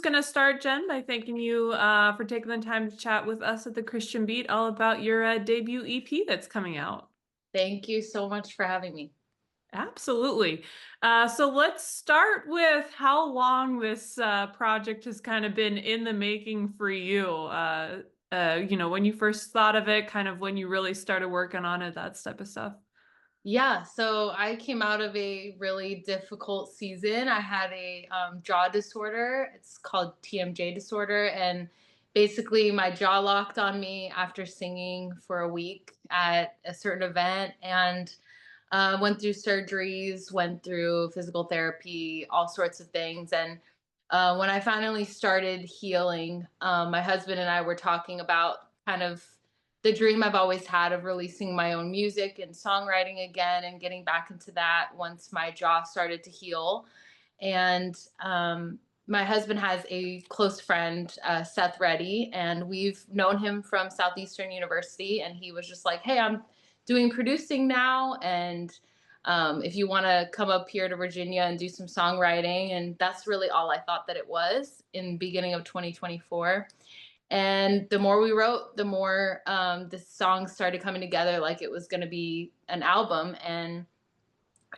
just going to start, Jen, by thanking you for taking the time to chat with us at the Christian Beat all about your debut EP that's coming out. Thank you so much for having me. Absolutely. So let's start with how long this project has kind of been in the making for you. When you first thought of it, kind of when you really started working on it, that type of stuff. Yeah, so I came out of a really difficult season. I had a jaw disorder. It's called TMJ disorder. And basically, my jaw locked on me after singing for a week at a certain event and went through surgeries, went through physical therapy, all sorts of things. And when I finally started healing, my husband and I were talking about kind of the dream I've always had of releasing my own music and songwriting again and getting back into that once my jaw started to heal. And my husband has a close friend, Seth Reddy, and we've known him from Southeastern University. And he was just like, "Hey, I'm doing producing now. And if you want to come up here to Virginia and do some songwriting." And that's really all I thought that it was in beginning of 2024. And the more we wrote, the more the songs started coming together like it was going to be an album. And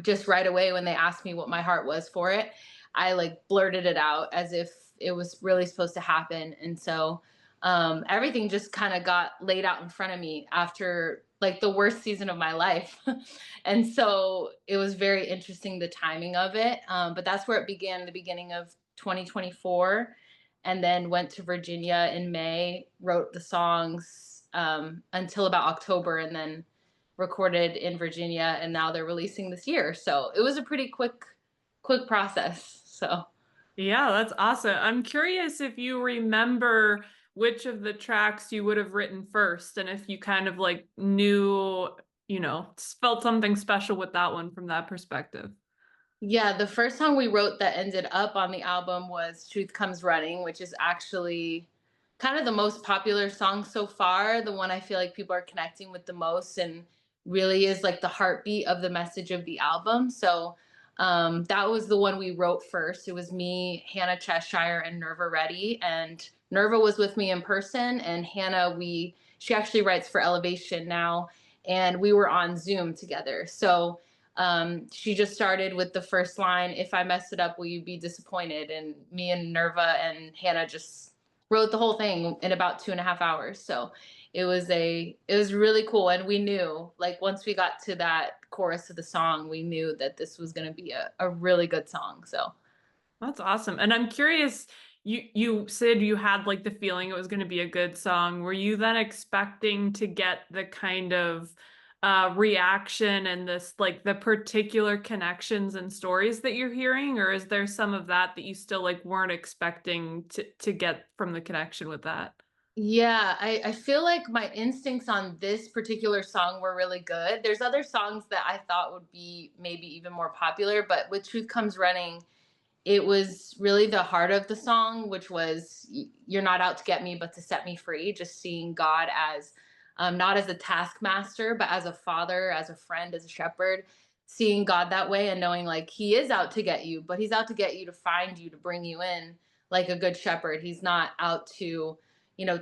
just right away, when they asked me what my heart was for it, I like blurted it out as if it was really supposed to happen. And so everything just kind of got laid out in front of me after like the worst season of my life. And so it was very interesting, the timing of it. But that's where it began, the beginning of 2024. And then went to Virginia in May, wrote the songs until about October, and then recorded in Virginia, and now they're releasing this year. So it was a pretty quick process. So Yeah, that's awesome. I'm curious if you remember which of the tracks you would have written first, and if you kind of like knew, felt something special with that one from that perspective. yeah, the first song we wrote that ended up on the album was Truth Comes Running, which is actually kind of the most popular song so far, the one I feel like people are connecting with the most, and really is like the heartbeat of the message of the album. So that was the one we wrote first. It was me, Hannah Cheshire, and Nerva Reddy. And Nerva was with me in person, and Hannah, she actually writes for Elevation now, and we were on Zoom together. So she just started with the first line, "If I mess it up, will you be disappointed?" And me and Nerva and Hannah just wrote the whole thing in about 2.5 hours. So it was really cool. And we knew, like, once we got to that chorus of the song, we knew that this was going to be a really good song. So That's awesome. And I'm curious, you said you had like the feeling it was going to be a good song. Were you then expecting to get the kind of reaction and this like the particular connections and stories that you're hearing, or is there some of that that you still like weren't expecting to get from the connection with that? yeah, I feel like my instincts on this particular song were really good. There's other songs that I thought would be maybe even more popular, but with Truth Comes Running, it was really the heart of the song, which was, "You're not out to get me, but to set me free." Just seeing God as not as a taskmaster, but as a father, as a friend, as a shepherd. Seeing God that way and knowing like He is out to get you, but He's out to get you, to find you, to bring you in like a good shepherd. He's not out to,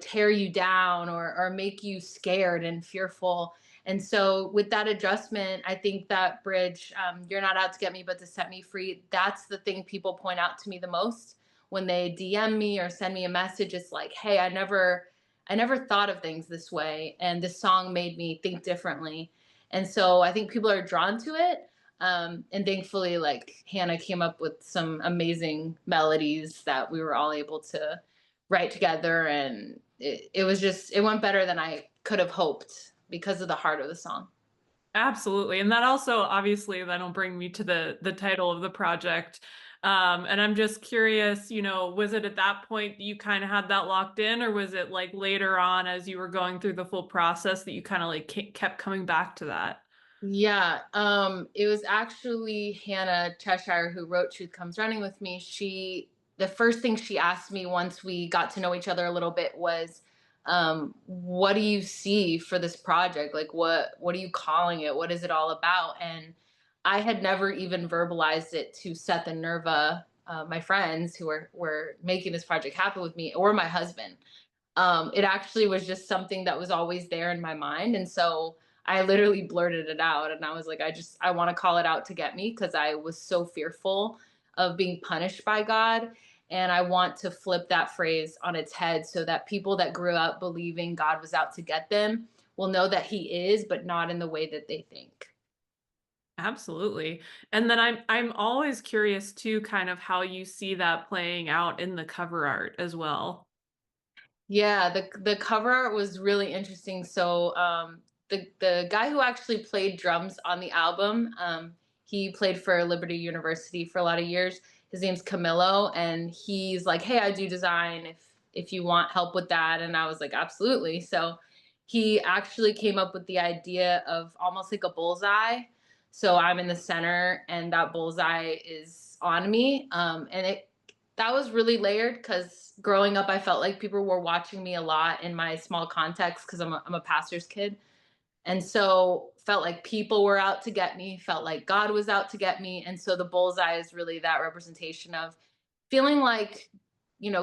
tear you down or make you scared and fearful. And so, with that adjustment, I think that bridge, "You're not out to get me, but to set me free," that's the thing people point out to me the most when they DM me or send me a message. It's like, "Hey, I never thought of things this way. And this song made me think differently." And so I think people are drawn to it. And thankfully, like, Hannah came up with some amazing melodies that we were all able to write together. And it went better than I could have hoped because of the heart of the song. Absolutely. And that also obviously that'll bring me to the title of the project. And I'm just curious, was it at that point that you kind of had that locked in, or was it like later on as you were going through the full process that you kind of like kept coming back to that? Yeah, it was actually Hannah Cheshire who wrote Truth Comes Running with me. The first thing she asked me once we got to know each other a little bit was, "What do you see for this project? Like, what are you calling it? What is it all about?" And I had never even verbalized it to Seth and Nerva my friends who were making this project happen with me, or my husband. It actually was just something that was always there in my mind. And so I literally blurted it out, and I was like, I want to call it out to get me, because I was so fearful of being punished by God. And I want to flip that phrase on its head so that people that grew up believing God was out to get them will know that He is, but not in the way that they think. Absolutely. And then I'm always curious too, kind of how you see that playing out in the cover art as well. Yeah, the cover art was really interesting. So the guy who actually played drums on the album, he played for Liberty University for a lot of years. His name's Camilo, and he's like, "Hey, I do design. If you want help with that," and I was like, "Absolutely." So he actually came up with the idea of almost like a bullseye. So I'm in the center, and that bullseye is on me, and it that was really layered, because growing up, I felt like people were watching me a lot in my small context, because I'm a pastor's kid. And so felt like people were out to get me, felt like God was out to get me. And so the bullseye is really that representation of feeling like,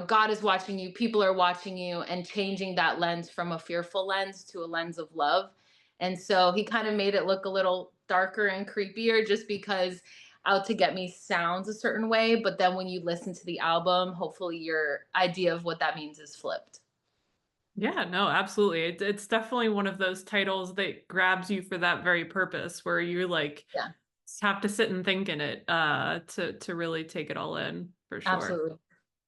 God is watching you, people are watching you, and changing that lens from a fearful lens to a lens of love. And so he kind of made it look a little darker and creepier, just because out to get me sounds a certain way. But then when you listen to the album, hopefully your idea of what that means is flipped. Yeah, no, absolutely. It's definitely one of those titles that grabs you for that very purpose, where you like Yeah, have to sit and think in it to really take it all in for sure. absolutely.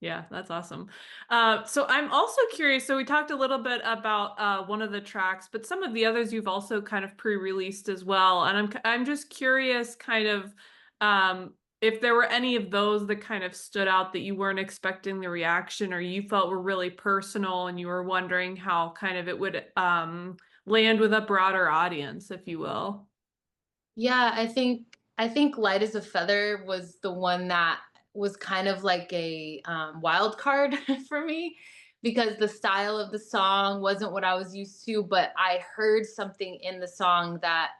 Yeah, that's awesome. So I'm also curious. So we talked a little bit about one of the tracks, but some of the others you've also kind of pre-released as well. And I'm just curious, kind of, if there were any of those that kind of stood out that you weren't expecting the reaction, or you felt were really personal, and you were wondering how kind of it would land with a broader audience, if you will. Yeah, I think Light as a Feather was the one that was kind of like a wild card for me, because the style of the song wasn't what I was used to, but I heard something in the song that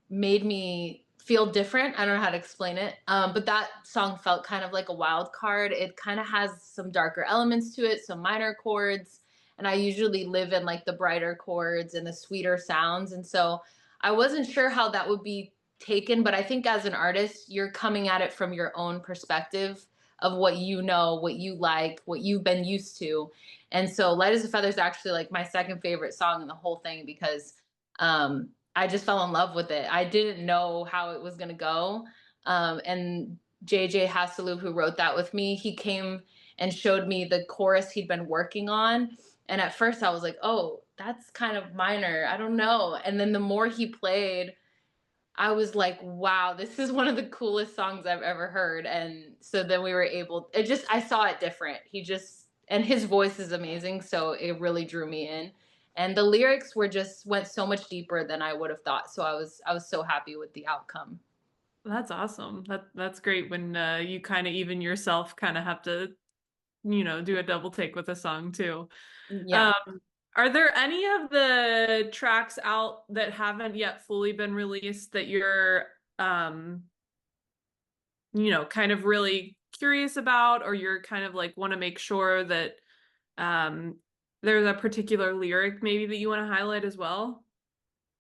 made me feel different. I don't know how to explain it. But that song felt kind of like a wild card. It kind of has some darker elements to it, some minor chords. And I usually live in like the brighter chords and the sweeter sounds. And so I wasn't sure how that would be taken. But I think as an artist, you're coming at it from your own perspective of what you know, what you like, what you've been used to. And so Light as a Feather is actually like my second favorite song in the whole thing, because I just fell in love with it. I didn't know how it was going to go. And JJ Hasselou, who wrote that with me, he came and showed me the chorus he'd been working on. And at first I was like, oh, that's kind of minor. I don't know. And then the more he played, I was like, wow, this is one of the coolest songs I've ever heard. And so then we were able, I saw it different. And his voice is amazing. So it really drew me in. And the lyrics went so much deeper than I would have thought. So I was so happy with the outcome. That's awesome. That's great when you kind of even yourself kind of have to, do a double take with a song too. Yeah. Um, are there any of the tracks out that haven't yet fully been released that you're, kind of really curious about, or you're kind of like want to make sure that um, there's a particular lyric maybe that you want to highlight as well?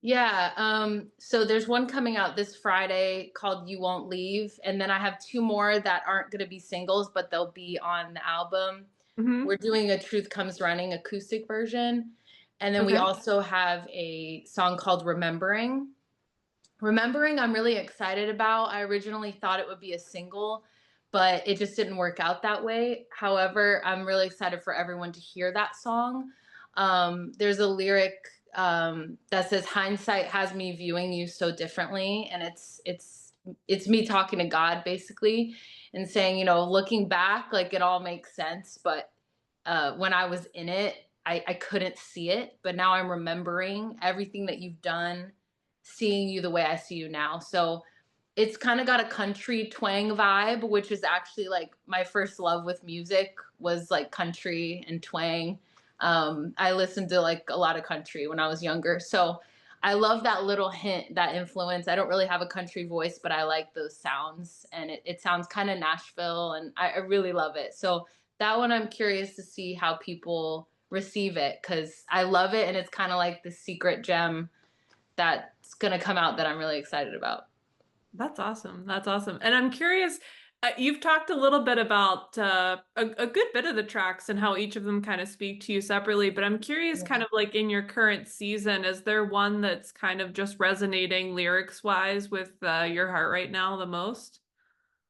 Yeah. So there's one coming out this Friday called You Won't Leave. And then I have two more that aren't going to be singles, but they'll be on the album. We're Hmm. doing a Truth Comes Running acoustic version. And then we Okay. also have a song called Remembering. Remembering, I'm really excited about. I originally thought it would be a single, but it just didn't work out that way. However, I'm really excited for everyone to hear that song. There's a lyric that says, "Hindsight has me viewing you so differently," and it's me talking to God basically, and saying, looking back, like it all makes sense, but when I was in it, I couldn't see it, but now I'm remembering everything that you've done, seeing you the way I see you now. So it's kind of got a country twang vibe, which is actually like my first love with music was like country and twang. I listened to like a lot of country when I was younger. So I love that little hint, that influence. I don't really have a country voice, but I like those sounds, and it sounds kind of Nashville, and I really love it. So that one, I'm curious to see how people receive it, because I love it, and it's kind of like the secret gem that's gonna come out that I'm really excited about. That's awesome. That's awesome. And I'm curious, you've talked a little bit about a good bit of the tracks and how each of them kind of speak to you separately, but I'm curious, kind Yeah. of like in your current season, is there one that's kind of just resonating lyrics wise with your heart right now the most?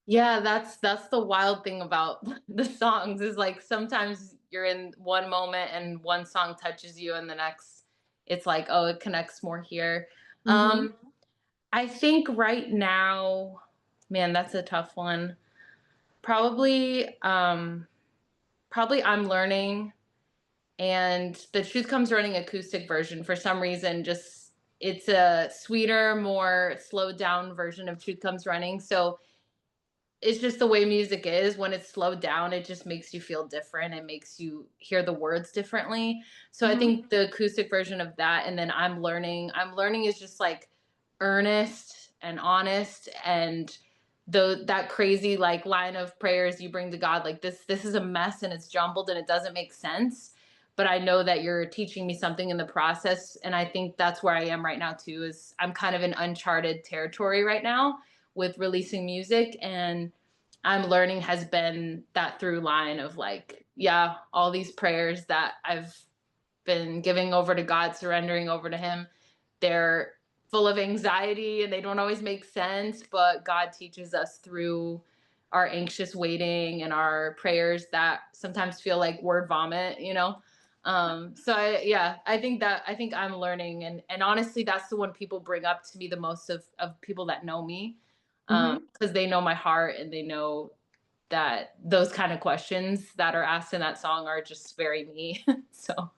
Yeah, that's the wild thing about the songs, is like sometimes you're in one moment and one song touches you, and the next it's like, oh, it connects more here. Mm-hmm. Um I think right now, man, that's a tough one. Probably probably I'm learning, and the Truth Comes Running acoustic version, for some reason, just it's a sweeter, more slowed down version of Truth Comes Running. So it's just the way music is. When it's slowed down, it just makes you feel different. It makes you hear the words differently. So I Mm-hmm. think the acoustic version of that, and then I'm learning is just like earnest and honest, and that crazy like line of prayers you bring to God, like this is a mess and it's jumbled and it doesn't make sense, but I know that you're teaching me something in the process. And I think that's where I am right now too, is I'm kind of in uncharted territory right now with releasing music, and I'm learning has been that through line of like, yeah, all these prayers that I've been giving over to God, surrendering over to Him, they're full of anxiety and they don't always make sense, but God teaches us through our anxious waiting and our prayers that sometimes feel like word vomit, you know? Yeah, I think I'm learning, and honestly, that's the one people bring up to me the most of people that know me, Mm-hmm. because they know my heart and they know that those kind of questions that are asked in that song are just very me. So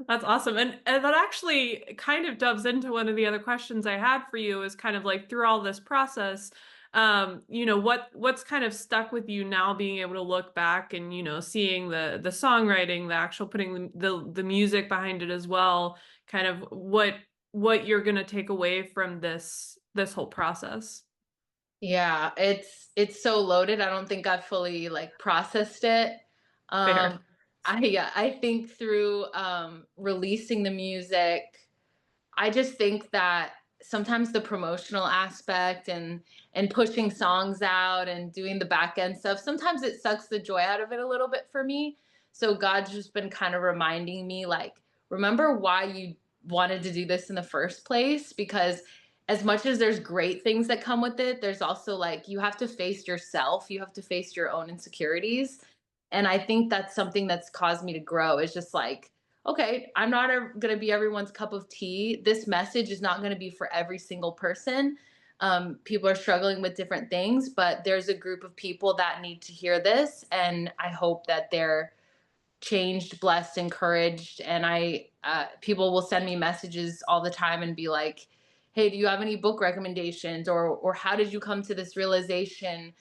That's awesome. And that actually kind of doves into one of the other questions I had for you is kind of like through all this process, what's kind of stuck with you now being able to look back and, seeing the songwriting, the actual putting the music behind it as well, kind of what you're gonna take away from this whole process. yeah, it's so loaded. I don't think I've fully like processed it. Fair. Um, I think through releasing the music, I just think that sometimes the promotional aspect and pushing songs out and doing the back end stuff, sometimes it sucks the joy out of it a little bit for me. So God's just been kind of reminding me like, remember why you wanted to do this in the first place, because as much as there's great things that come with it, there's also like you have to face yourself, you have to face your own insecurities. And I think that's something that's caused me to grow, is just like, okay, I'm not going to be everyone's cup of tea. This message is not going to be for every single person. People are struggling with different things, but there's a group of people that need to hear this. And I hope that they're changed, blessed, encouraged. And people will send me messages all the time and be like, "Hey, do you have any book recommendations, or how did you come to this realization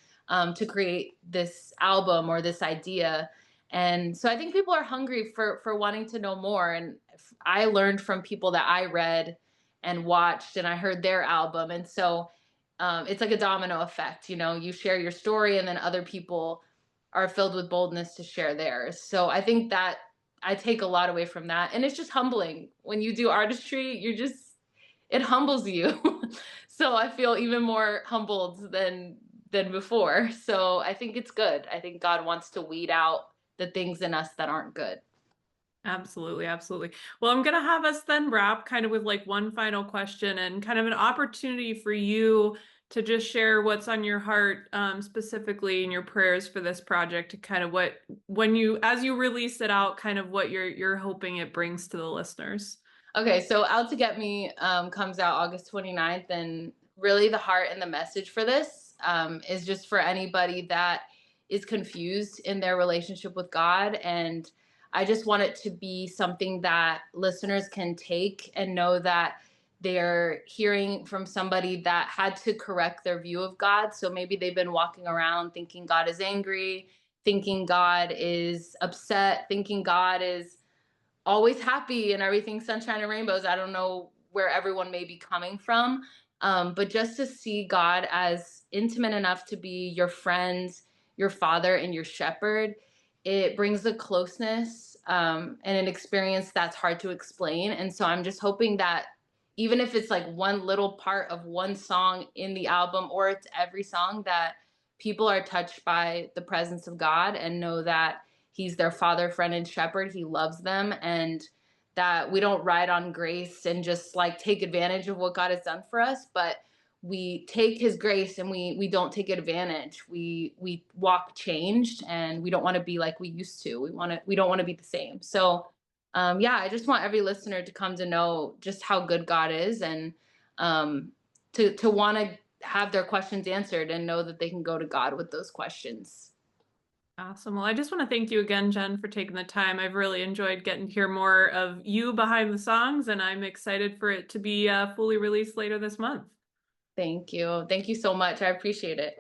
to create this album or this idea?" And so I think people are hungry for wanting to know more. And I learned from people that I read and watched, and I heard their album, and so it's like a domino effect. You know, you share your story, and then other people are filled with boldness to share theirs. So I think that I take a lot away from that. And it's just humbling. When you do artistry, it humbles you. So I feel even more humbled than before. So I think it's good. I think God wants to weed out the things in us that aren't good. Absolutely, absolutely. Well, I'm gonna have us then wrap kind of with like one final question and kind of an opportunity for you to just share what's on your heart, specifically in your prayers for this project, to kind of what when you as you release it out, kind of what you're hoping it brings to the listeners. Okay, so Out to Get Me comes out August 29th. And really, the heart and the message for this is just for anybody that is confused in their relationship with God. And I just want it to be something that listeners can take and know that they're hearing from somebody that had to correct their view of God. So maybe they've been walking around thinking God is angry, thinking God is upset, thinking God is always happy and everything sunshine and rainbows. I don't know where everyone may be coming from. But just to see God as intimate enough to be your friend, your father, and your shepherd, it brings a closeness and an experience that's hard to explain. And so I'm just hoping that even if it's like one little part of one song in the album, or it's every song, that people are touched by the presence of God and know that He's their father, friend, and shepherd. He loves them, and that we don't ride on grace and just like take advantage of what God has done for us, but we take His grace and we don't take advantage. We walk changed, and we don't want to be like we used to. We don't want to be the same. So yeah, I just want every listener to come to know just how good God is, and to want to have their questions answered and know that they can go to God with those questions. Awesome. Well, I just want to thank you again, Jenn, for taking the time. I've really enjoyed getting to hear more of you behind the songs, and I'm excited for it to be fully released later this month. Thank you. Thank you so much. I appreciate it.